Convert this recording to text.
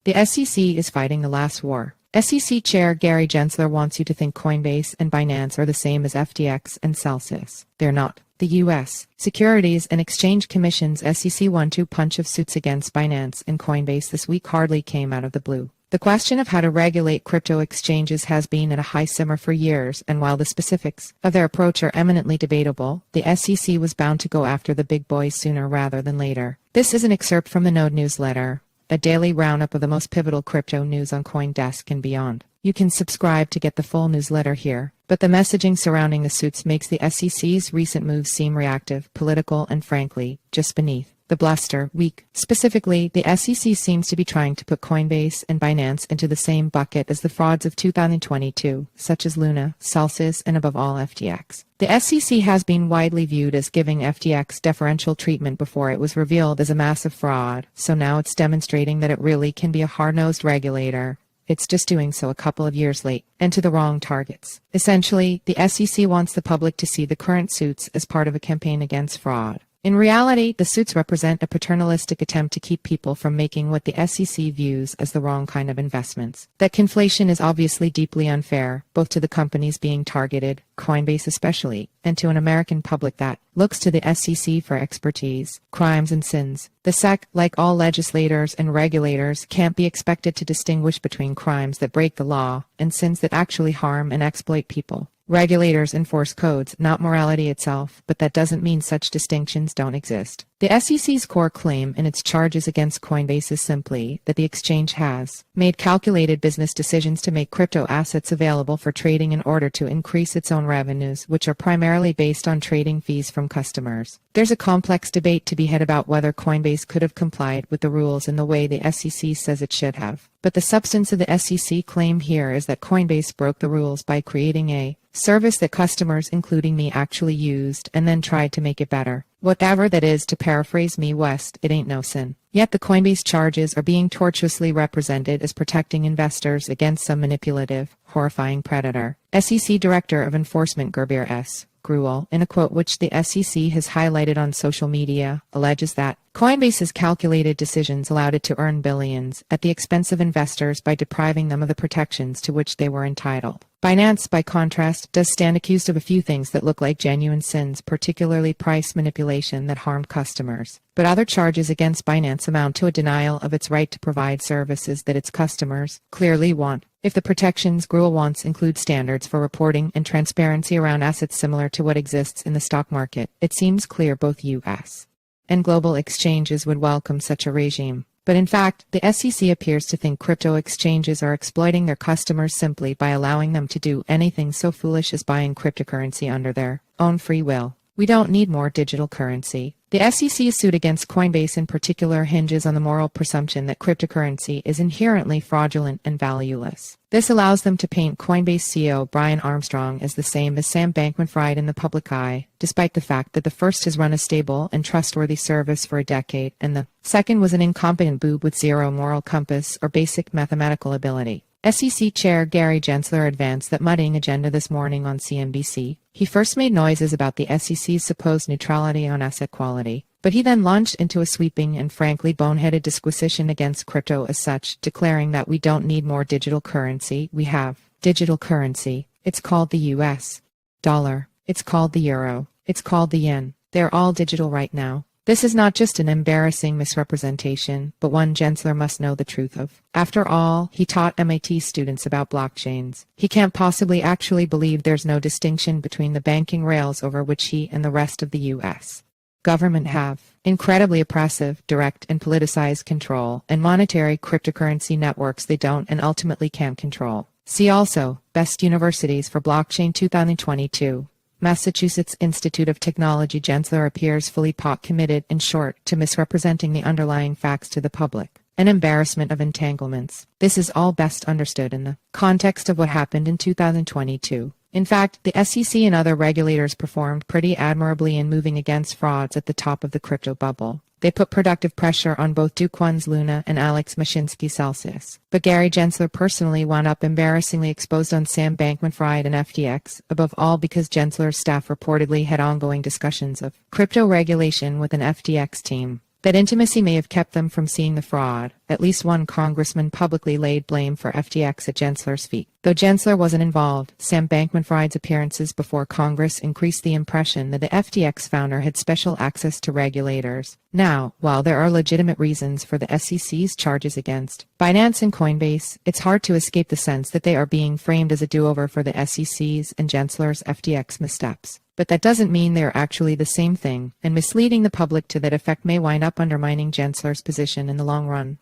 The SEC is fighting the last war. SEC Chair Gary Gensler wants you to think Coinbase and Binance are the same as FTX and Celsius. They're not. The U.S. Securities and Exchange Commission's SEC 1-2 punch of suits against Binance and Coinbase this week hardly came out of the blue. The question of how to regulate crypto exchanges has been at a high simmer for years, and while the specifics of their approach are eminently debatable, the SEC was bound to go after the big boys sooner rather than later. This is an excerpt from the Node newsletter, a daily roundup of the most pivotal crypto news on CoinDesk and beyond. You can subscribe to get the full newsletter here, but the messaging surrounding the suits makes the SEC's recent moves seem reactive, political, and frankly, just beneath the bluster weak. Specifically, the SEC seems to be trying to put Coinbase and Binance into the same bucket as the frauds of 2022, such as Luna, Celsius, and above all FTX. The SEC has been widely viewed as giving FTX deferential treatment before it was revealed as a massive fraud, so now it's demonstrating that it really can be a hard-nosed regulator. It's just doing so a couple of years late, and to the wrong targets. Essentially, the SEC wants the public to see the current suits as part of a campaign against fraud. In reality, the suits represent a paternalistic attempt to keep people from making what the SEC views as the wrong kind of investments. That conflation is obviously deeply unfair, both to the companies being targeted, Coinbase especially, and to an American public that looks to the SEC for expertise, crimes and sins. The SEC, like all legislators and regulators, can't be expected to distinguish between crimes that break the law and sins that actually harm and exploit people. Regulators enforce codes, not morality itself, but that doesn't mean such distinctions don't exist. The SEC's core claim in its charges against Coinbase is simply that the exchange has made calculated business decisions to make crypto assets available for trading in order to increase its own revenues, which are primarily based on trading fees from customers. There's a complex debate to be had about whether Coinbase could have complied with the rules in the way the SEC says it should have. But the substance of the SEC claim here is that Coinbase broke the rules by creating a service that customers, including me, actually used and then tried to make it better. Whatever that is, to paraphrase me West, it ain't no sin. Yet the Coinbase charges are being tortuously represented as protecting investors against some manipulative, horrifying predator. SEC Director of Enforcement Gerber S. Gruel, in a quote which the SEC has highlighted on social media, alleges that Coinbase's calculated decisions allowed it to earn billions at the expense of investors by depriving them of the protections to which they were entitled. Binance, by contrast, does stand accused of a few things that look like genuine sins, particularly price manipulation that harmed customers. But other charges against Binance amount to a denial of its right to provide services that its customers clearly want. If the protections Gruel wants include standards for reporting and transparency around assets similar to what exists in the stock market, it seems clear both U.S. and global exchanges would welcome such a regime. But in fact, the SEC appears to think crypto exchanges are exploiting their customers simply by allowing them to do anything so foolish as buying cryptocurrency under their own free will. We don't need more digital currency. The SEC's suit against Coinbase in particular hinges on the moral presumption that cryptocurrency is inherently fraudulent and valueless. This allows them to paint Coinbase CEO Brian Armstrong as the same as Sam Bankman-Fried in the public eye, despite the fact that the first has run a stable and trustworthy service for a decade, and the second was an incompetent boob with zero moral compass or basic mathematical ability. SEC Chair Gary Gensler advanced that muddying agenda this morning on CNBC. He first made noises about the SEC's supposed neutrality on asset quality, but he then launched into a sweeping and frankly boneheaded disquisition against crypto as such, declaring that we don't need more digital currency, we have digital currency. It's called the US dollar. It's called the euro. It's called the yen. They're all digital right now. This is not just an embarrassing misrepresentation, but one Gensler must know the truth of. After all, he taught MIT students about blockchains. He can't possibly actually believe there's no distinction between the banking rails over which he and the rest of the U.S. government have incredibly oppressive, direct, and politicized control, and monetary cryptocurrency networks they don't and ultimately can't control. See also, Best Universities for Blockchain 2022. Massachusetts Institute of Technology. Gensler appears fully committed, in short, to misrepresenting the underlying facts to the public. An embarrassment of entanglements. This is all best understood in the context of what happened in 2022. In fact, the SEC and other regulators performed pretty admirably in moving against frauds at the top of the crypto bubble. They put productive pressure on both Do Kwon's Luna and Alex Mashinsky's Celsius. But Gary Gensler personally wound up embarrassingly exposed on Sam Bankman-Fried and FTX, above all because Gensler's staff reportedly had ongoing discussions of crypto regulation with an FTX team. That intimacy may have kept them from seeing the fraud. At least one congressman publicly laid blame for FTX at Gensler's feet. Though Gensler wasn't involved, Sam Bankman-Fried's appearances before Congress increased the impression that the FTX founder had special access to regulators. Now, while there are legitimate reasons for the SEC's charges against Binance and Coinbase, it's hard to escape the sense that they are being framed as a do-over for the SEC's and Gensler's FTX missteps. But that doesn't mean they are actually the same thing, and misleading the public to that effect may wind up undermining Gensler's position in the long run.